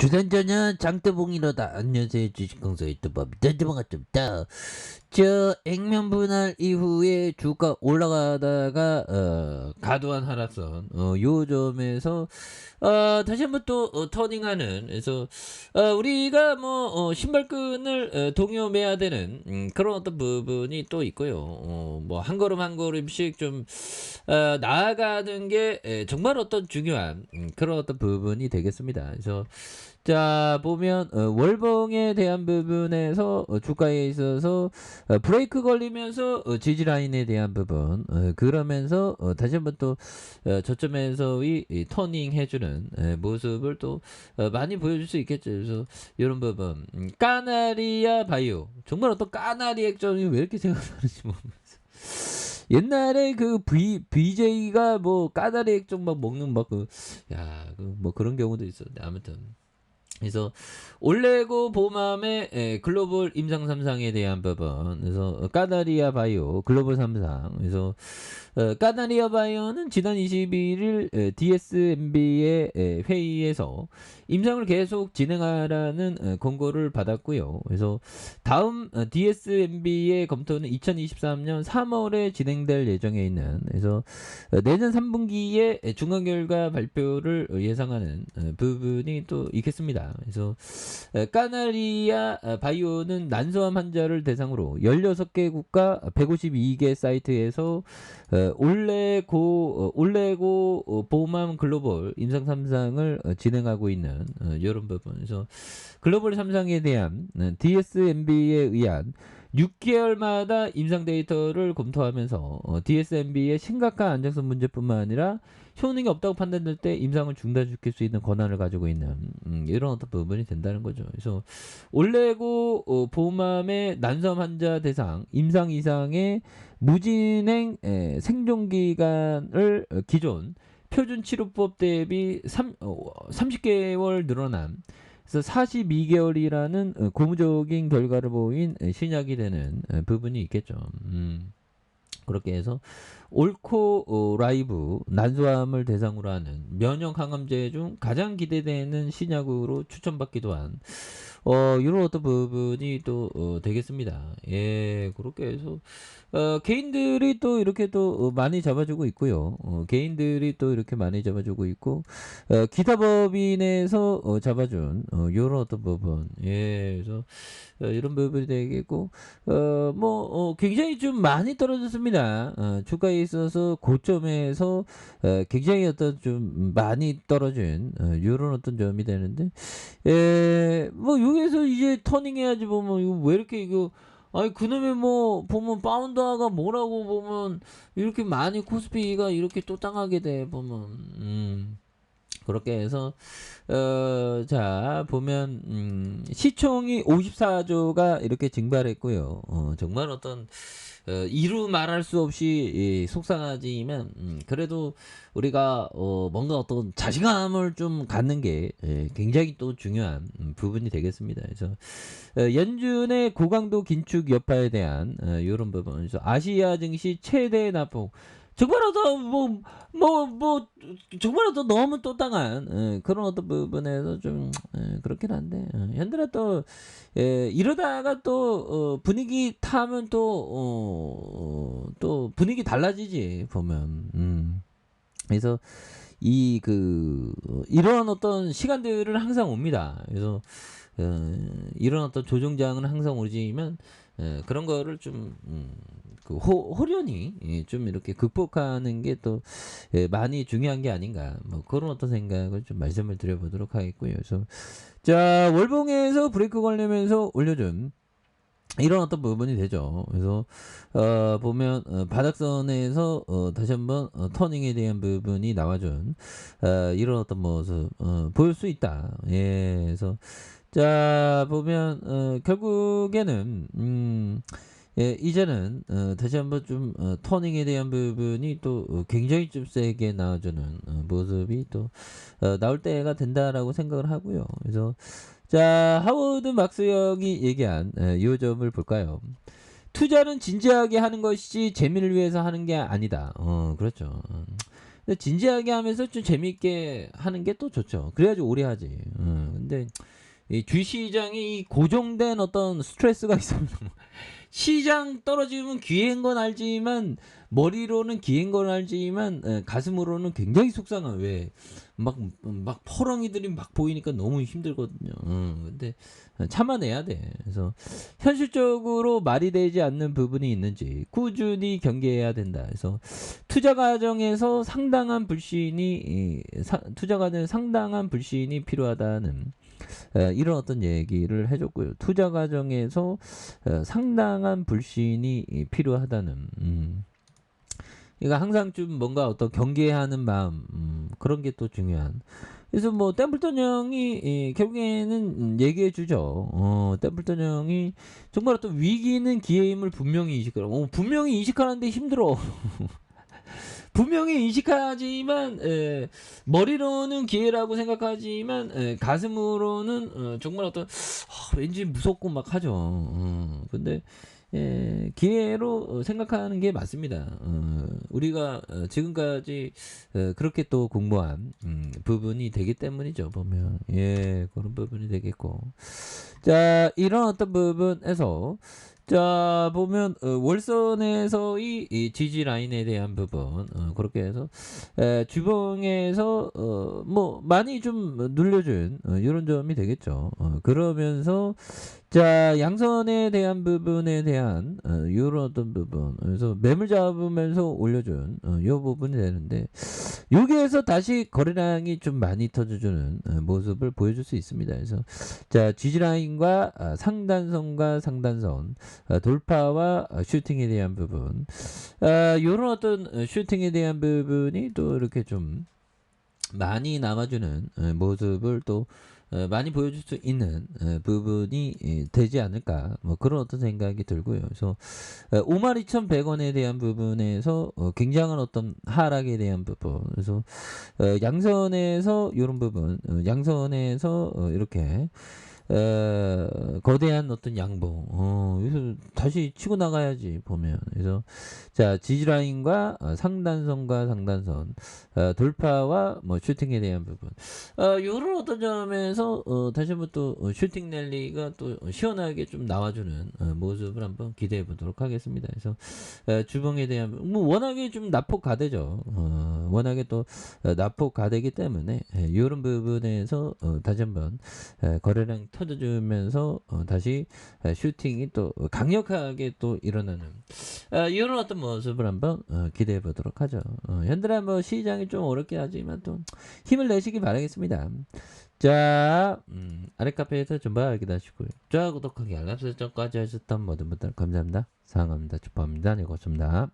주전자는 장대봉이로다. 안녕하세요. 주식강사 유튜버 반갑습니다. 저 액면 분할 이후에 주가 올라가다가 과도한 하락선 요점에서 다시 한번 또 터닝하는. 그래서 우리가 뭐 신발끈을 동여매야 되는 그런 어떤 부분이 또 있고요. 뭐 한 걸음 한 걸음씩 좀 나아가는 게 정말 어떤 중요한 그런 어떤 부분이 되겠습니다. 그래서 자 보면 월봉에 대한 부분에서 주가에 있어서 브레이크 걸리면서 지지 라인에 대한 부분, 그러면서 다시 한번 또 저점에서의 이 터닝 해주는 모습을 또 많이 보여줄 수 있겠죠. 그래서 이런 부분, 까나리아 바이오, 정말 어떤 까나리 액정이 왜 이렇게 생각나는지 모르겠어. 옛날에 그 BJ가 뭐 까나리 액정 막 먹는 막 뭐 그런 경우도 있었는데, 아무튼 그래서 올레고 보맘의 글로벌 임상 3상에 대한 부분, 그래서 까나리아 바이오 글로벌 3상, 그래서 까나리아 바이오는 지난 21일 DSMB의 회의에서 임상을 계속 진행하라는 권고를 받았고요. 그래서 다음 DSMB의 검토는 2023년 3월에 진행될 예정에 있는, 그래서 내년 3분기에 중간 결과 발표를 예상하는 부분이 또 있겠습니다. 그래서 까나리아 바이오는 난소암 환자를 대상으로 16개 국가 152개 사이트에서 올레고 보맘 글로벌 임상 3상을 진행하고 있는 이런 부분. 그래서 글로벌 3상에 대한 DSMB에 의한 6개월마다 임상 데이터를 검토하면서 DSMB의 심각한 안정성 문제뿐만 아니라 효능이 없다고 판단될 때 임상을 중단시킬 수 있는 권한을 가지고 있는 이런 어떤 부분이 된다는 거죠. 그래서 올레고 보맘의 난소암 환자 대상 임상 이상의 무진행 생존 기간을 기존 표준 치료법 대비 30개월 늘어남, 그래서 42개월이라는 고무적인 결과를 보인 신약이 되는 부분이 있겠죠. 그렇게 해서 옳고 라이브 난소암을 대상으로 하는 면역 항암제 중 가장 기대되는 신약으로 추천받기도 한 이런 어떤 부분이 또 되겠습니다. 예, 그렇게 해서 개인들이 또 이렇게 또 많이 잡아주고 있고요. 개인들이 또 이렇게 많이 잡아주고 있고, 기타 법인에서 잡아준 이런 어떤 부분, 예, 그래서 이런 부분이 되겠고, 굉장히 좀 많이 떨어졌습니다. 주가에 있어서 고점에서 굉장히 어떤 좀 많이 떨어진 이런 어떤 점이 되는데, 뭐 여기서 이제 터닝해야지. 보면 이거 왜 이렇게 이거, 아니 그놈의 뭐 보면 파운드가 뭐라고 보면 이렇게 많이 코스피가 이렇게 또 땅하게 돼 보면. 그렇게 해서 자 보면 시총이 54조가 이렇게 증발했고요. 정말 어떤 이루 말할 수 없이 속상하지만 그래도 우리가 뭔가 어떤 자신감을 좀 갖는 게 굉장히 또 중요한 부분이 되겠습니다. 그래서 연준의 고강도 긴축 여파에 대한 이런 부분, 그래서 아시아 증시 최대 낙폭, 정말 어떤 정말 어떤 너무 또 당한 그런 어떤 부분에서 좀 그렇긴 한데, 현대라 또 이러다가 또 분위기 타면 또 분위기 달라지지 보면. 그래서 이런 어떤 시간들은 항상 옵니다. 그래서 이런 어떤 조정장은 항상 오지만 그런 거를 좀 호련히 좀 이렇게 극복하는 게 또 많이 중요한 게 아닌가, 뭐 그런 어떤 생각을 좀 말씀을 드려보도록 하겠고요. 그래서 자 월봉에서 브레이크 걸리면서 올려준 이런 어떤 부분이 되죠. 그래서 보면 바닥선에서 다시 한번 터닝에 대한 부분이 나와준 이런 어떤 모습 보일 수 있다. 예, 그래서 자 보면 결국에는 예, 이제는 다시 한번 좀 터닝에 대한 부분이 또 굉장히 좀 세게 나와주는 모습이 또 나올 때가 된다라고 생각을 하고요. 그래서 자 하워드 막스형이 얘기한 이 점을 볼까요? 투자는 진지하게 하는 것이 재미를 위해서 하는 게 아니다. 그렇죠. 근데 진지하게 하면서 좀 재미있게 하는 게 또 좋죠. 그래야지 오래 하지. 근데 이 주시장이 이 고정된 어떤 스트레스가 있으면 시장 떨어지면 기회인 건 알지만 머리로는 기회인 건 알지만 가슴으로는 굉장히 속상한 왜 막 퍼렁이들이 막 보이니까 너무 힘들거든요. 근데 참아내야 돼. 그래서 현실적으로 말이 되지 않는 부분이 있는지 꾸준히 경계해야 된다. 그래서 투자 과정에서 상당한 불신이 투자 과정에 상당한 불신이 필요하다는 이런 어떤 얘기를 해줬고요. 투자 과정에서 상당한 불신이 필요하다는. 그러니까 항상 좀 뭔가 어떤 경계하는 마음 그런 게 또 중요한. 그래서 뭐 템플턴 형이 결국에는 얘기해 주죠. 템플턴 형이 정말 어떤 위기는 기회임을 분명히 인식하라고. 분명히 인식하는데 힘들어. 분명히 인식하지만 머리로는 기회라고 생각하지만 가슴으로는 정말 어떤 왠지 무섭고 막 하죠. 근데 기회로 생각하는 게 맞습니다. 우리가 지금까지 그렇게 또 공부한 부분이 되기 때문이죠. 보면 그런 부분이 되겠고, 자 이런 어떤 부분에서 자 보면 월선에서의 이 지지 라인에 대한 부분 그렇게 해서 주봉에서 뭐 많이 좀 눌려준 이런 점이 되겠죠. 그러면서 자 양선에 대한 부분에 대한 요런 어떤 부분 그래서 매물 잡으면서 올려준 요 부분이 되는데 여기에서 다시 거래량이 좀 많이 터져주는 모습을 보여줄 수 있습니다. 그래서 자 지지라인과 상단선과 상단선 돌파와 슈팅에 대한 부분 요런 어떤 슈팅에 대한 부분이 또 이렇게 좀 많이 남아주는 모습을 또 많이 보여줄 수 있는 부분이 되지 않을까 뭐 그런 어떤 생각이 들고요. 그래서 52,100원에 대한 부분에서 굉장한 어떤 하락에 대한 부분 그래서 양선에서 이런 부분 양선에서 이렇게 거대한 어떤 양봉 그래서 다시 치고 나가야지 보면 그래서 자 지지라인과 상단선과 상단선 돌파와 뭐 슈팅에 대한 부분 요런 어떤 점에서 다시 한번 또 슈팅 랠리가 또 시원하게 좀 나와주는 모습을 한번 기대해 보도록 하겠습니다. 그래서 주봉에 대한 뭐 워낙에 좀 낙폭 가대죠. 워낙에 또 낙폭 가대기 때문에 이런 부분에서 다시 한번 거래량 터져주면서 다시 슈팅이 또 강력하게 또 일어나는 이런 어떤 모습을 한번 기대해 보도록 하죠. 현재는 뭐 시장이 좀 어렵게 하지만 또 힘을 내시기 바라겠습니다. 자 아래 카페에서 전부 알게 하시고요. 좋아요 구독하기 알람 설정까지 하셨던 모든 분들 감사합니다. 사랑합니다. 축복합니다. 네 고맙습니다.